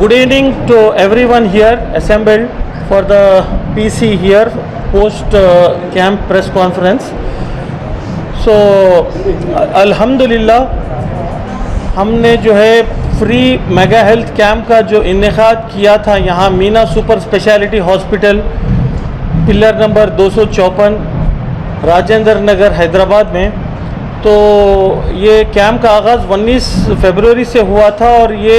Good evening to everyone here assembled for the PC here post camp press conference. So अल्हम्दुलिल्लाह हमने जो है free mega health camp का जो इनेकाद किया था यहाँ Meena super speciality hospital pillar number 254 Rajendra Nagar Hyderabad में। तो ये कैंप का आगाज़ 19 फरवरी से हुआ था और ये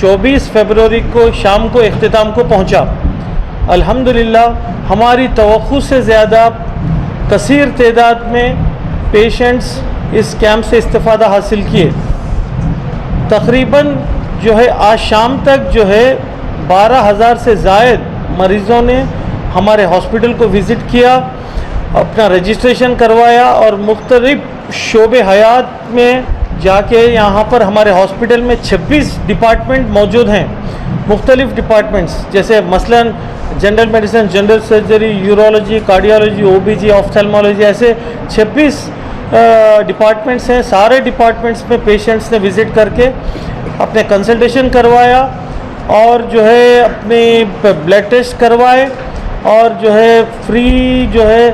24 फरवरी को शाम को इख्तिताम को पहुंचा। अल्हम्दुलिल्लाह हमारी तवक्कुओं से ज़्यादा कसीर तादाद में पेशेंट्स इस कैंप से इस्तिफ़ादा हासिल किए। तकरीबन जो है आज शाम तक जो है 12,000 से ज़ायद मरीज़ों ने हमारे हॉस्पिटल को विज़िट किया, अपना रजिस्ट्रेशन करवाया और मुख्तलिफ़ शोबे हयात में जाके यहाँ पर हमारे हॉस्पिटल में 26 डिपार्टमेंट मौजूद हैं। मुख्तलिफ़ डिपार्टमेंट्स जैसे मसलन general medicine, general surgery, urology, cardiology, ओबीजी, ophthalmology, ऐसे 26 डिपार्टमेंट्स हैं। सारे डिपार्टमेंट्स में पेशेंट्स ने विज़िट करके अपने कंसल्टेशन करवाया और जो है अपने ब्लड टेस्ट करवाए और जो है फ्री जो है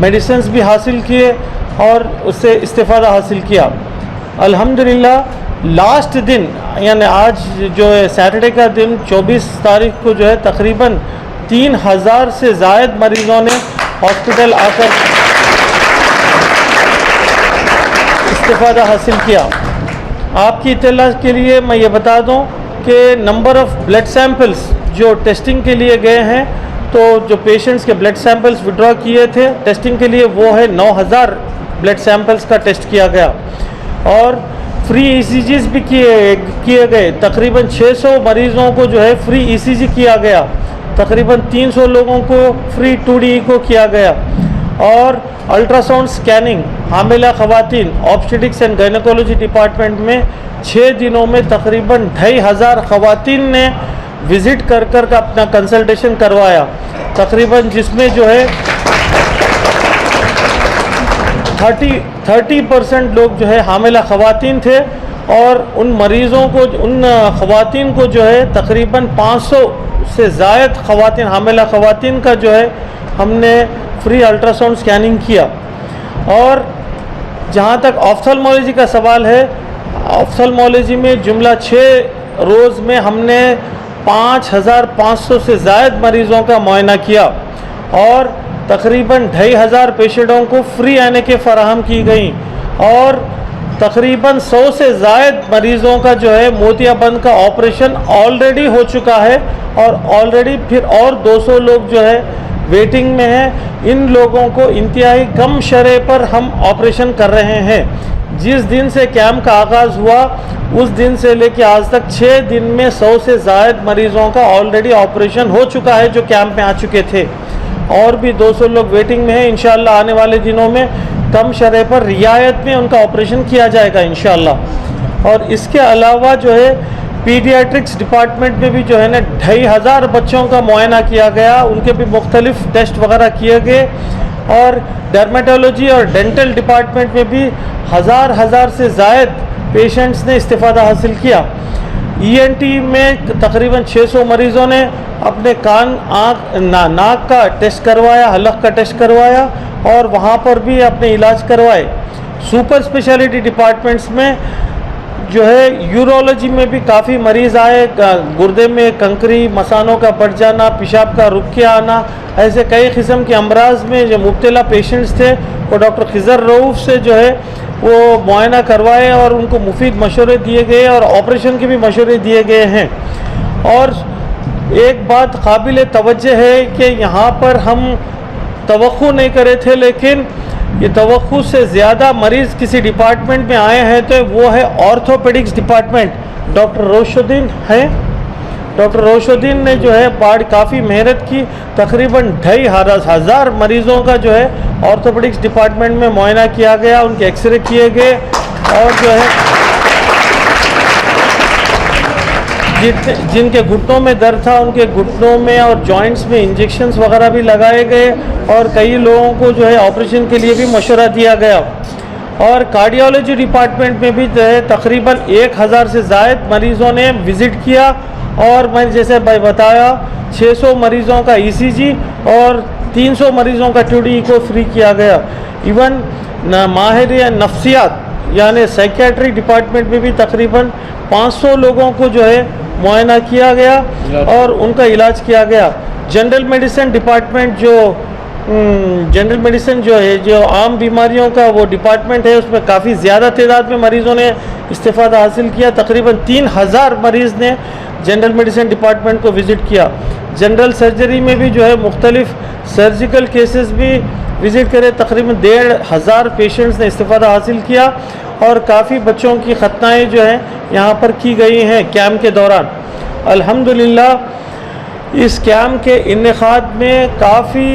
मेडिसिन्स भी हासिल किए और उससे इस्तिफ़ादा हासिल किया। अल्हम्दुलिल्लाह लास्ट दिन यानी आज जो है सैटरडे का दिन 24 तारीख को जो है तकरीबन 3,000 से ज़ायद मरीज़ों ने हॉस्पिटल आकर इस्तिफ़ादा हासिल किया। आपकी इत्तला के लिए मैं ये बता दूं कि नंबर ऑफ़ ब्लड सैंपल्स जो टेस्टिंग के लिए गए हैं, तो जो पेशेंट्स के ब्लड सैंपल्स विड्रॉ किए थे टेस्टिंग के लिए वो है 9,000 ब्लड सैंपल्स का टेस्ट किया गया और फ्री ईसीजीज भी किए गए। तकरीबन 600 मरीज़ों को जो है फ्री ईसीजी किया गया, तकरीबन 300 लोगों को फ्री 2D को किया गया और अल्ट्रासाउंड स्कैनिंग हामिला ख़वातीन ऑब्स्टेटिक्स एंड गायनेकोलॉजी डिपार्टमेंट में 6 दिनों में तकरीबन 2,500 ख़वातीन ने विज़िट कर अपना कंसल्टेशन करवाया। तकरीबन जिसमें जो है 30% लोग जो है हामिला ख़वातीन थे और उन मरीज़ों को, उन ख़वातीन को जो है तकरीबन 500 से ज़ायद ख़वातीन, हामिला ख़वातीन का जो है हमने फ्री अल्ट्रासाउंड स्कैनिंग किया। और जहाँ तक ऑफ्थेल्मोलॉजी का सवाल है, ऑफ्थेल्मोलॉजी में जुमला 6 रोज़ में हमने 5,500 से ज़ायद मरीज़ों का मुआयना किया और तकरीबन 2,500 पेशेंटों को फ्री आने के फ़राहम की गई और तकरीबन 100 से ज़ायद मरीज़ों का जो है मोतियाबंद का ऑपरेशन ऑलरेडी हो चुका है और ऑलरेडी फिर और 200 लोग जो है वेटिंग में हैं। इन लोगों को इंतहाई कम शरह पर हम ऑपरेशन कर रहे हैं। जिस दिन से कैंप का आगाज़ हुआ उस दिन से लेकर आज तक 6 दिन में 100 से ज़ायद मरीज़ों का ऑलरेडी ऑपरेशन हो चुका है जो कैंप में आ चुके थे और भी 200 लोग वेटिंग में हैं। इंशाअल्लाह आने वाले दिनों में कम शरह पर रियायत में उनका ऑपरेशन किया जाएगा इंशाअल्लाह। और इसके अलावा जो है पीडियाट्रिक्स डिपार्टमेंट में भी जो है ना 2,500 बच्चों का मुआयना किया गया, उनके भी मुख्तलिफ टेस्ट वगैरह किए गए और डर्मेटोलॉजी और डेंटल डिपार्टमेंट में भी हज़ार से ज़ायद पेशेंट्स ने इस्तिफ़ादा हासिल किया। ENT में तकरीबन 600 मरीज़ों ने अपने कान, आँख, नाक का टेस्ट करवाया, हलक का टेस्ट करवाया और वहाँ पर भी अपने इलाज करवाए। सुपर स्पेशलिटी डिपार्टमेंट्स में जो है यूरोलॉजी में भी काफ़ी मरीज़ आए, गुर्दे में कंकरी, मसानों का बढ़ जाना, पेशाब का रुक के आना, ऐसे कई किस्म के अमराज में जो मुब्तला पेशेंट्स थे वो डॉक्टर खिज़र रऊफ़ से जो है वो मुआयना करवाए और उनको मुफीद मशवरे दिए गए और ऑपरेशन के भी मशवरे दिए गए हैं। और एक बात काबिल तवज्जो है कि यहाँ पर हम तवक्कुओ नहीं करे थे, लेकिन ये तवक्कुओ से ज़्यादा मरीज़ किसी डिपार्टमेंट में आए हैं तो वो है ऑर्थोपेडिक्स डिपार्टमेंट। डॉक्टर रोशुद्दीन हैं, डॉक्टर रोशुद्दीन ने जो है काफ़ी मेहनत की, तकरीबन 2,500 मरीज़ों का जो है ऑर्थोपेडिक्स डिपार्टमेंट में मुआयना किया गया, उनके एक्सरे किए गए और जो है जिनके घुटनों में दर्द था उनके घुटनों में और जॉइंट्स में इंजेक्शन्स वगैरह भी लगाए गए और कई लोगों को जो है ऑपरेशन के लिए भी मशवरा दिया गया। और कार्डियोलॉजी डिपार्टमेंट में भी जो है तकरीबन 1000 से ज़ायद मरीज़ों ने विज़िट किया। और मैंने जैसे भाई बताया 600 मरीज़ों का ECG और 300 मरीज़ों का TDE को फ्री किया गया। इवन माहिर नफ्सियात यानी साइकेट्री डिपार्टमेंट में भी तकरीबन 500 लोगों को जो है मुआयना किया गया और उनका इलाज किया गया। General medicine department general medicine जो है, जो आम बीमारियों का वो डिपार्टमेंट है, उसमें काफ़ी ज़्यादा तादाद में मरीज़ों ने इस्तिफ़ादा हासिल किया। तकरीबन 3000 मरीज़ ने जनरल मेडिसिन डिपार्टमेंट को विज़िट किया। जनरल सर्जरी में भी जो है मुख्तलिफ़ सर्जिकल केसेस भी विज़िट करे। तकरीबन 1500 पेशेंट्स ने इस्तिफ़ादा हासिल किया और काफ़ी बच्चों की खतनाएँ जो हैं यहाँ पर की गई हैं कैम्प के दौरान। अल्हम्दुलिल्लाह इस कैम्प के इनेकाद में काफ़ी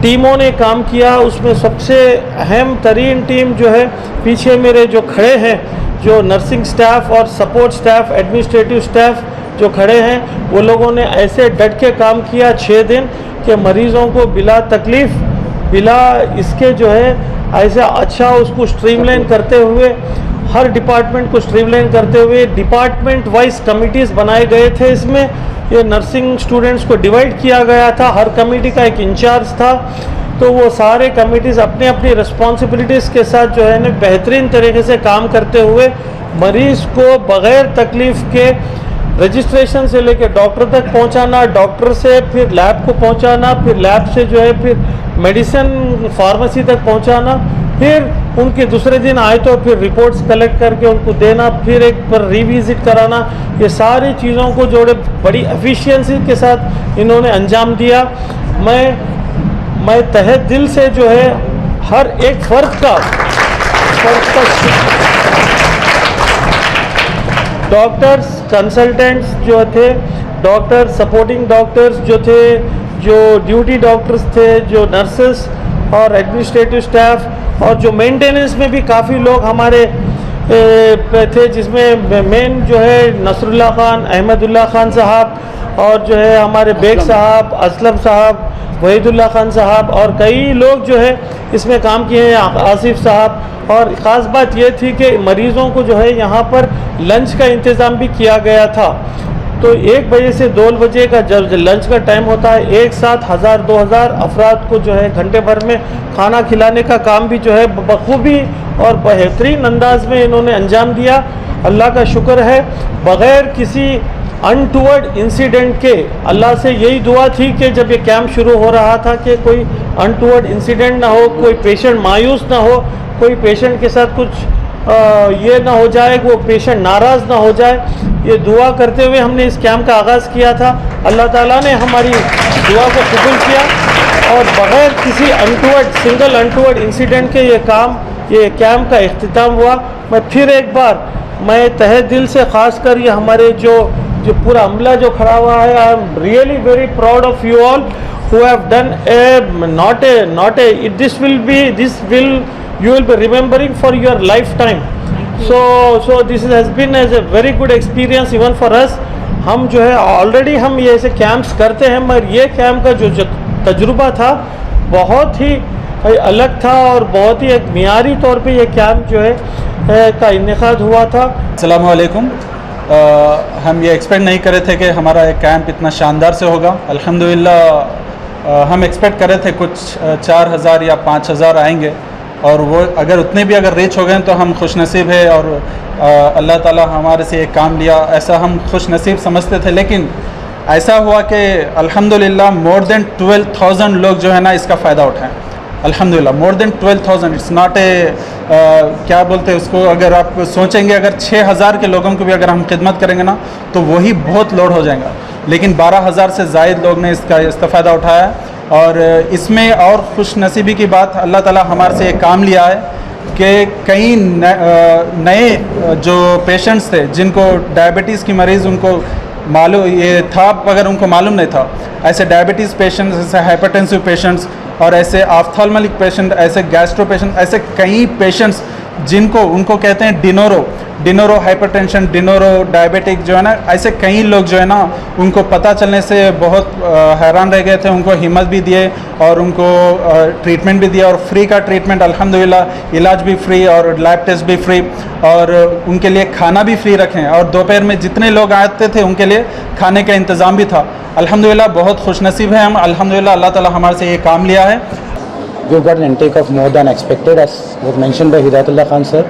टीमों ने काम किया। उसमें सबसे अहम तरीन टीम जो है पीछे मेरे जो खड़े हैं, जो नर्सिंग स्टाफ और सपोर्ट स्टाफ, एडमिनिस्ट्रेटिव स्टाफ जो खड़े हैं, वो लोगों ने ऐसे डट के काम किया 6 दिन कि मरीज़ों को बिला तकलीफ़, बिला इसके जो है ऐसे अच्छा उसको स्ट्रीमलाइन करते हुए, हर डिपार्टमेंट को स्ट्रीमलाइन करते हुए डिपार्टमेंट वाइज कमिटीज़ बनाए गए थे। इसमें ये नर्सिंग स्टूडेंट्स को डिवाइड किया गया था, हर कमेटी का एक इंचार्ज था। तो वो सारे कमिटीज़ अपनी अपनी रिस्पॉन्सिबिलिटीज़ के साथ जो है ना बेहतरीन तरीके से काम करते हुए मरीज़ को बग़ैर तकलीफ़ के रजिस्ट्रेशन से लेकर डॉक्टर तक पहुंचाना, डॉक्टर से फिर लैब को पहुंचाना, फिर लैब से जो है फिर मेडिसिन फार्मेसी तक पहुंचाना, फिर उनके दूसरे दिन आए तो फिर रिपोर्ट्स कलेक्ट करके उनको देना, फिर एक बार रिविज़िट कराना। ये सारी चीज़ों को जोड़े बड़ी एफिशिएंसी के साथ इन्होंने अंजाम दिया। मैं तहे दिल से जो है हर एक फ़र्द का डॉक्टर्स, कंसल्टेंट्स जो थे, डॉक्टर, सपोर्टिंग डॉक्टर्स जो थे, जो ड्यूटी डॉक्टर्स थे, जो नर्सेस और एडमिनिस्ट्रेटिव स्टाफ, और जो मेंटेनेंस में भी काफ़ी लोग हमारे थे, जिसमें मेन जो है नसरुल्लाह खान, अहमदुल्लाह खान साहब, और जो है हमारे बेग साहब, असलम साहब, वहीदुल्लाह खान साहब, और कई लोग जो है इसमें काम किए हैं, आसिफ साहब। और ख़ास बात ये थी कि मरीज़ों को जो है यहाँ पर लंच का इंतज़ाम भी किया गया था। तो 1 बजे से 2 बजे का जब लंच का टाइम होता है, एक साथ 1000-2000 अफराद को जो है घंटे भर में खाना खिलाने का काम भी जो है बखूबी और बेहतरीन अंदाज में इन्होंने अंजाम दिया। अल्लाह का शुक्र है, बग़ैर किसी अनटूवर्ड इंसिडेंट के। अल्लाह से यही दुआ थी कि जब ये कैंप शुरू हो रहा था कि कोई अनटूवर्ड इंसिडेंट ना हो, कोई पेशेंट मायूस ना हो, कोई पेशेंट के साथ कुछ ये ना हो जाए, वो पेशेंट नाराज़ ना हो जाए। ये दुआ करते हुए हमने इस कैंप का आगाज़ किया था। अल्लाह ताला ने हमारी दुआ को कबूल किया और बग़ैर किसी सिंगल अनटूवर्ड इंसिडेंट के ये कैंप का इख्तिताम हुआ। मैं फिर एक बार तहे दिल से ख़ास कर ये हमारे जो पूरा अमला जो खड़ा हुआ है, I am really very proud of you all who have done you will be remembering for your lifetime. So this has been as a very good experience even for us. हम जो है ऑलरेडी हम ये ऐसे camps करते हैं, मगर ये कैंप का जो तजुर्बा था बहुत ही अलग था और बहुत ही एक मियारी तौर पे ये कैंप जो है का इनेकाद हुआ था। अस्सलामु अलैकुम। हम ये एक्सपेक्ट नहीं कर रहे थे कि हमारा एक कैंप इतना शानदार से होगा। अल्हम्दुलिल्लाह हम एक्सपेक्ट कर रहे थे कुछ 4000 या 5000 आएंगे, और वो अगर उतने भी अगर रीच हो गए तो हम खुश नसीब है, और अल्लाह ताला हमारे से एक काम लिया ऐसा हम खुश नसीब समझते थे। लेकिन ऐसा हुआ कि अल्हम्दुलिल्लाह मोर देन 12,000 लोग जो है ना इसका फ़ायदा उठाएं। अल्हम्दुलिल्लाह मोर देन 12,000। इट्स नॉट क्या बोलते हैं उसको, अगर आप सोचेंगे अगर 6,000 के लोगों को भी अगर हम खिदमत करेंगे ना तो वही बहुत लोड हो जाएगा। लेकिन 12,000 से ज़ायद लोग ने इसका इस्तेफ़ादा उठाया। और इसमें और खुश नसीबी की बात, अल्लाह ताला हमारे से एक काम लिया है कि कई नए जो पेशेंट्स थे जिनको डायबिटीज़ की मरीज़ उनको मालूम ये था, अगर उनको मालूम नहीं था, ऐसे डायबिटीज़ पेशेंट्स, ऐसे हाइपरटेंसिव पेशेंट्स और ऐसे ऑफ्थाल्मोलॉजिक पेशेंट, ऐसे गैस्ट्रो पेशेंट, ऐसे कई पेशेंट्स जिनको उनको कहते हैं डिनोरो हाइपरटेंशन, डिनोरो डायबिटिक जो है ना, ऐसे कई लोग जो है ना उनको पता चलने से बहुत हैरान रह गए थे। उनको हिम्मत भी दिए और उनको ट्रीटमेंट भी दिया और फ्री का ट्रीटमेंट अल्हम्दुलिल्लाह, इलाज भी फ्री और लैब टेस्ट भी फ्री और उनके लिए खाना भी फ्री रखें और दोपहर में जितने लोग आते थे उनके लिए खाने का इंतज़ाम भी था। अल्हम्दुलिल्लाह बहुत खुशनसीब है हम, अल्हम्दुलिल्लाह अल्लाह ताला हमारे से ये काम लिया है। We've got an intake of more than expected, as was mentioned by Hidayatullah Khan sir,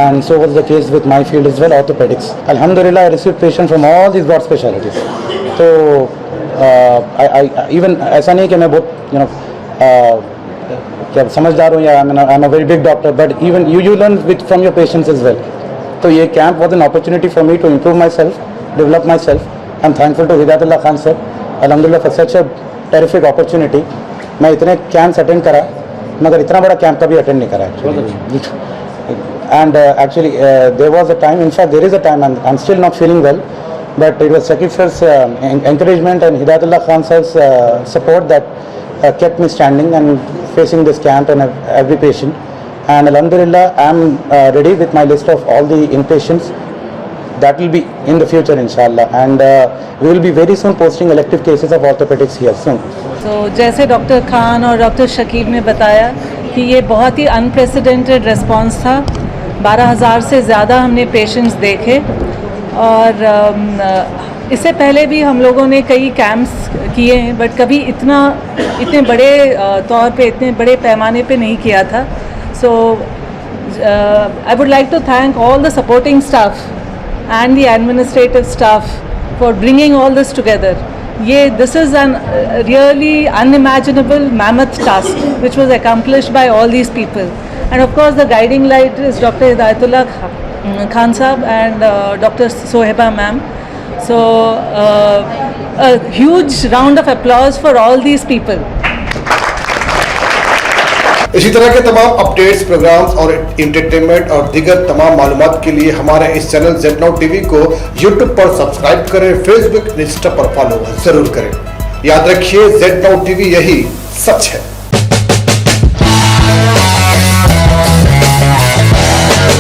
and so was the case with my field as well, orthopedics. Alhamdulillah, I received patients from all these broad specialties. So I even ऐसा नहीं कि मैं बहुत क्या समझदार हूँ या I'm a very big doctor, but even you learn from your patients as well. तो ये camp was an opportunity for me to improve myself, develop myself. I'm thankful to Hidayatullah Khan sir, alhamdulillah, for such a terrific opportunity. मैं इतने camps attend करा मगर इतना बड़ा camp कभी attend नहीं करा actually. And actually there was a time, in fact there is a time, I am still not feeling well, but it was Shakib sir's encouragement and Hidayatullah Khan sir's support that kept me standing and facing this camp and every patient. And alhamdulillah, I am ready with my list of all the inpatients that will be in the future inshallah, and we will be very soon posting elective cases of orthopedics here soon. तो जैसे doctor Khan और doctor Shakib ने बताया कि ये बहुत ही unprecedented response था। 12,000 से ज़्यादा हमने पेशेंट्स देखे और इससे पहले भी हम लोगों ने कई कैंप्स किए हैं, बट कभी इतने बड़े तौर पे, इतने बड़े पैमाने पे नहीं किया था। So I would like to thank all the supporting staff and the administrative staff for bringing all this together. This is an really unimaginable mammoth task which was accomplished by all these people, and of course the guiding light is Dr. Hidayatullah Khan Sahab and Dr. Soheba ma'am. So a huge round of applause for all these people. इसी तरह के तमाम updates, programmes और entertainment और दीगर तमाम मालूमात के लिए हमारे इस चैनल Z Now TV को YouTube पर सब्सक्राइब करें, फेसबुक, इंस्टा पर फॉलो जरूर करें। याद रखिए, Z Now TV यही सच है।